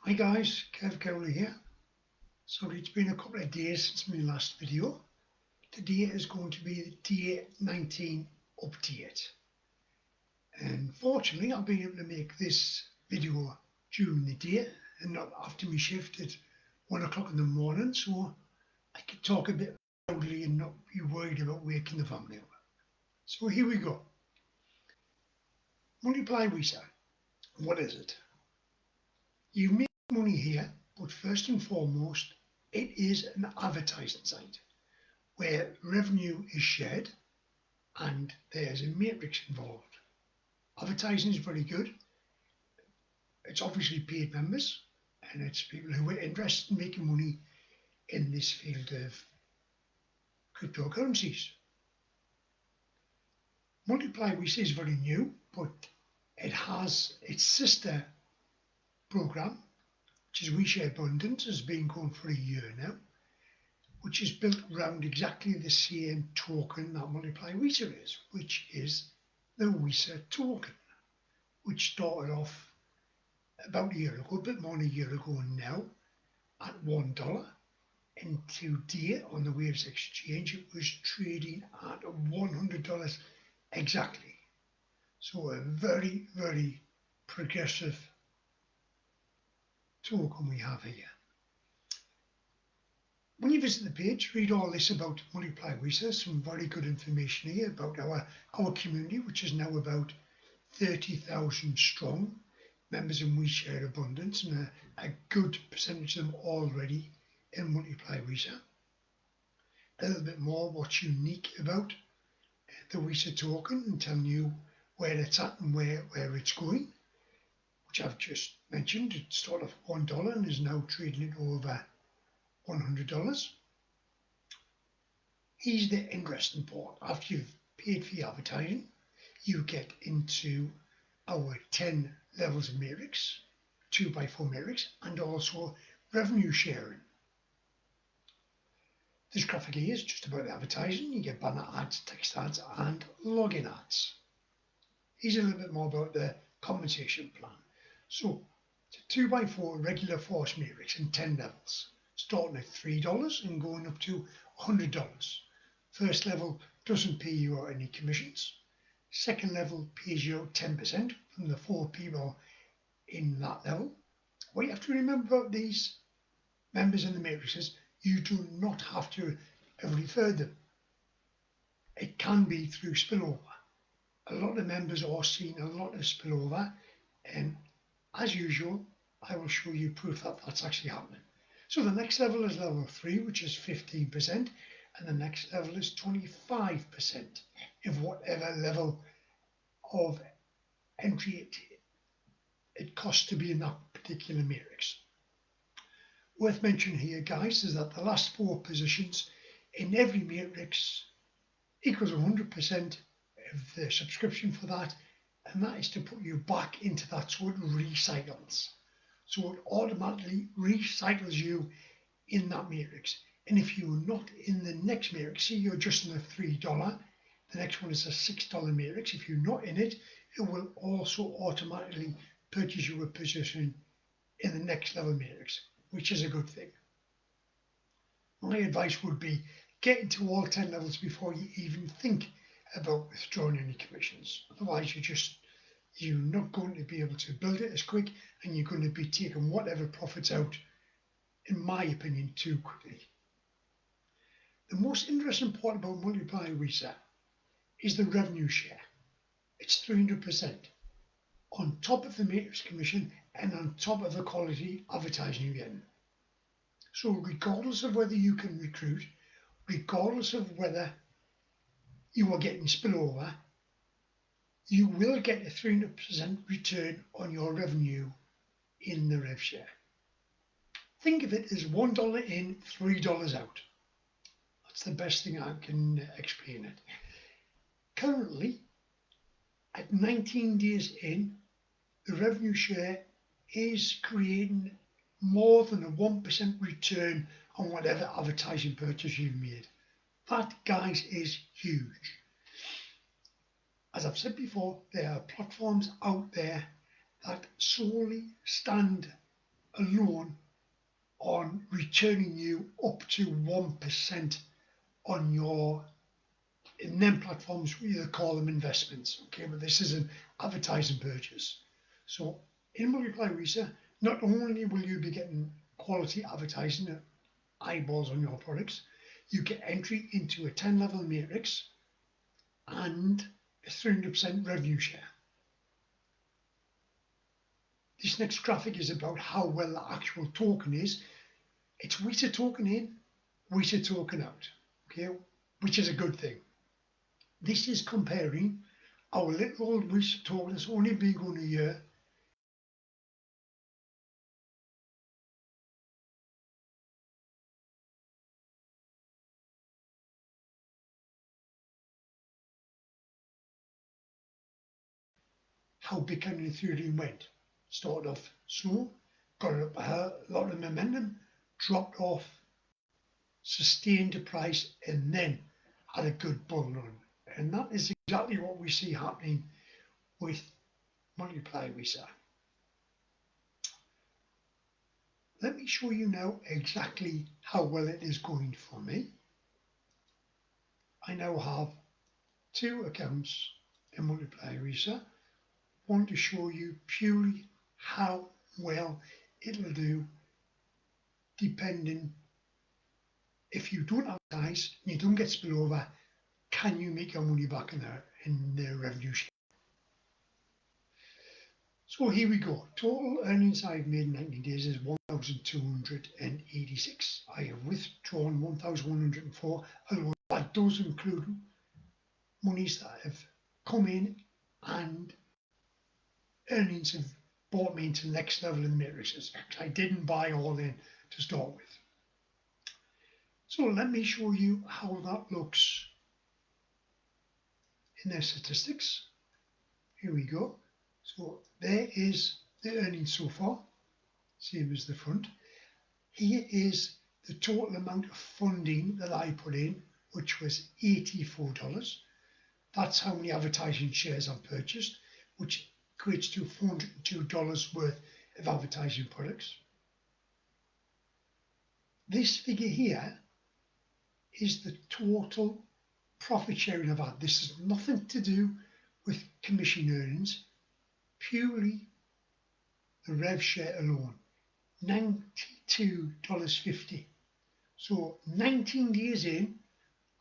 Hi guys, Cowley here. So it's been a couple of days since my last video. Today is going to be the day 19 update. And fortunately I've been able to make this video during the day and not after my shift at 1 o'clock in the morning, so I could talk a bit loudly and not be worried about waking the family up. So here we go. Multiply Wesa. What is it? You make money here, but first and foremost, it is an advertising site where revenue is shared and there's a matrix involved. Advertising is very good. It's obviously paid members and it's people who are interested in making money in this field of cryptocurrencies. Multiply we say is very new, but it has its sister program, which is WeShareAbundance, has been going for a year now, which is built around exactly the same token that Multiply Wesa is, which is the Wesa token, which started off about a year ago, a bit more than a year ago now, at $1. And today on the Waves Exchange, it was trading at $100 exactly. So a very, very progressive token we have here. When you visit the page, read all this about Multiply Wesa, some very good information here about our community, which is now about 30,000 strong members in WeShareAbundance, and a good percentage of them already in Multiply Wesa. A little bit more what's unique about the Wesa token and telling you where it's at and where it's going, which I've just mentioned. It started off $1 and is now trading at over $100. Here's the interesting part. After you've paid for your advertising, you get into our 10 levels of matrix, 2x4 matrix, and also revenue sharing. This graphic here is just about advertising. You get banner ads, text ads, and login ads. Here's a little bit more about the compensation plan. So it's a 2x4 regular force matrix in 10 levels, starting at $3 and going up to $100. First level doesn't pay you out any commissions. Second level pays you out 10% from the 4 people in that level. What you have to remember about these members in the matrices, you do not have to refer them. It can be through spillover. A lot of members are seeing a lot of spillover, and as usual, I will show you proof that that's actually happening. So the next level is level 3, which is 15%, and the next level is 25% of whatever level of entry it costs to be in that particular matrix. Worth mentioning here, guys, is that the last 4 positions in every matrix equals 100% of the subscription for that, and that is to put you back into that, so it recycles. So it automatically recycles you in that matrix. And if you're not in the next matrix, see you're just in the $3, the next one is a $6 matrix. If you're not in it, it will also automatically purchase you a position in the next level matrix, which is a good thing. My advice would be get into all 10 levels before you even think about withdrawing any commissions. Otherwise you're not going to be able to build it as quick, and you're going to be taking whatever profits out, in my opinion, too quickly. The most interesting part about Multiply Wesa is the revenue share. It's 300% on top of the matrix commission and on top of the quality advertising you're getting. So regardless of whether you can recruit, regardless of whether you are getting spillover, you will get a 300% return on your revenue in the rev share. Think of it as $1 in, $3 out. That's the best thing I can explain it. Currently, at 19 days in, the revenue share is creating more than a 1% return on whatever advertising purchase you've made. That, guys, is huge. As I've said before, there are platforms out there that solely stand a loan on returning you up to 1% on your, in them platforms we either call them investments, okay, but this is an advertising purchase. So in Multiply Wesa, not only will you be getting quality advertising, eyeballs on your products, you get entry into a 10 level matrix and a 300% revenue share. This next graphic is about how well the actual token is. It's Wesa token in, Wesa token out, okay, which is a good thing. This is comparing our little old Wesa token that's only been going a year how Bitcoin and Ethereum went. Started off slow, got up a lot of momentum, dropped off, sustained the price, and then had a good bull run. And that is exactly what we see happening with Multiply Wesa. Let me show you now exactly how well it is going for me. I now have two accounts in Multiply Wesa. Want to show you purely how well it'll do depending if you don't advertise, you don't get spillover, can you make your money back in the revenue share? So here we go. Total earnings I've made in 90 days is 1,286. I have withdrawn 1,104, although that does include monies that have come in and earnings have brought me into the next level in the matrices. I didn't buy all in to start with. So let me show you how that looks in their statistics. Here we go. So there is the earnings so far, same as the front. Here is the total amount of funding that I put in, which was $84. That's how many advertising shares I've purchased, which equates to $402 worth of advertising products. This figure here is the total profit sharing I've had. This has nothing to do with commission earnings, purely the rev share alone, $92.50. So 19 days in,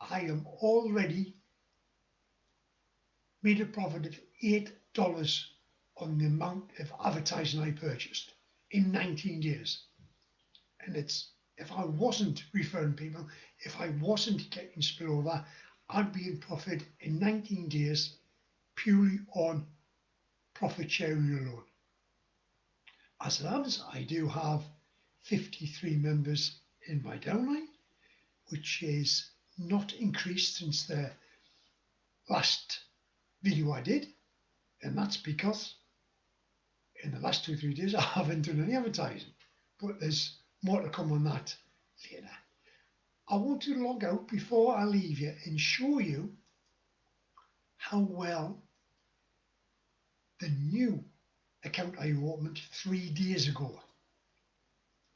I am already made a profit of $8 on the amount of advertising I purchased in 19 days. And it's, if I wasn't referring people, if I wasn't getting spillover, I'd be in profit in 19 days purely on profit sharing alone. As it happens, I do have 53 members in my downline, which is not increased since the last video I did, and that's because in the last 2 or 3 days I haven't done any advertising, but there's more to come on that later. I want to log out before I leave you and show you how well the new account I opened 3 days ago,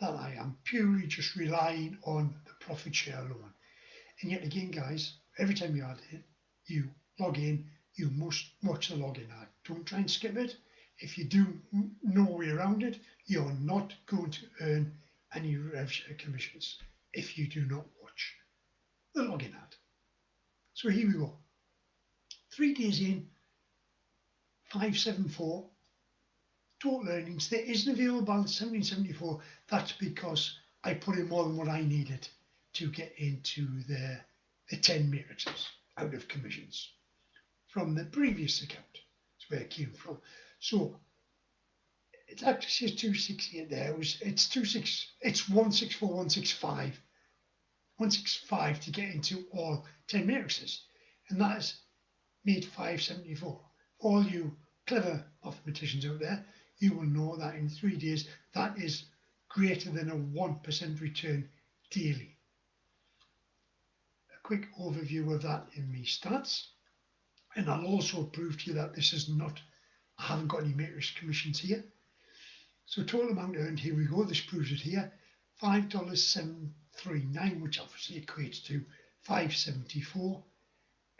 that I am purely just relying on the profit share alone. And yet again, guys, every time you add it, you log in, you must watch the login ad. Don't try and skip it. If you do no way around it, you're not going to earn any rev share commissions if you do not watch the login ad. So here we go. 3 days in, 574 total earnings. There is an available balance 1774. That's because I put in more than what I needed to get into the 10 matrices out of commissions from the previous account. That's where it came from. So it actually says 268 there. It's 164, 165. 165 to get into all 10 matrices. And that is made 574. All you clever mathematicians out there, you will know that in 3 days that is greater than a 1% return daily. A quick overview of that in my stats, and I'll also prove to you that this is not, I haven't got any matrix commissions here. So total amount earned, here we go, this proves it here, $5.739, which obviously equates to 574,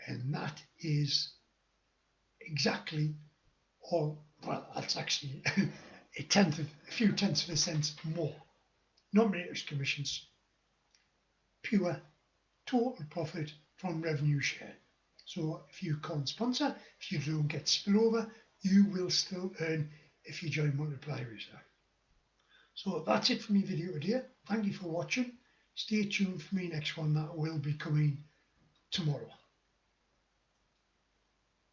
and that is exactly, or well, that's actually a few tenths of a cent more. Nominator's commissions, pure total profit from revenue share. So if you can't sponsor, if you don't get spillover, you will still earn if you join Multiply Wesa. So that's it for my video today. Thank you for watching. Stay tuned for my next one that will be coming tomorrow.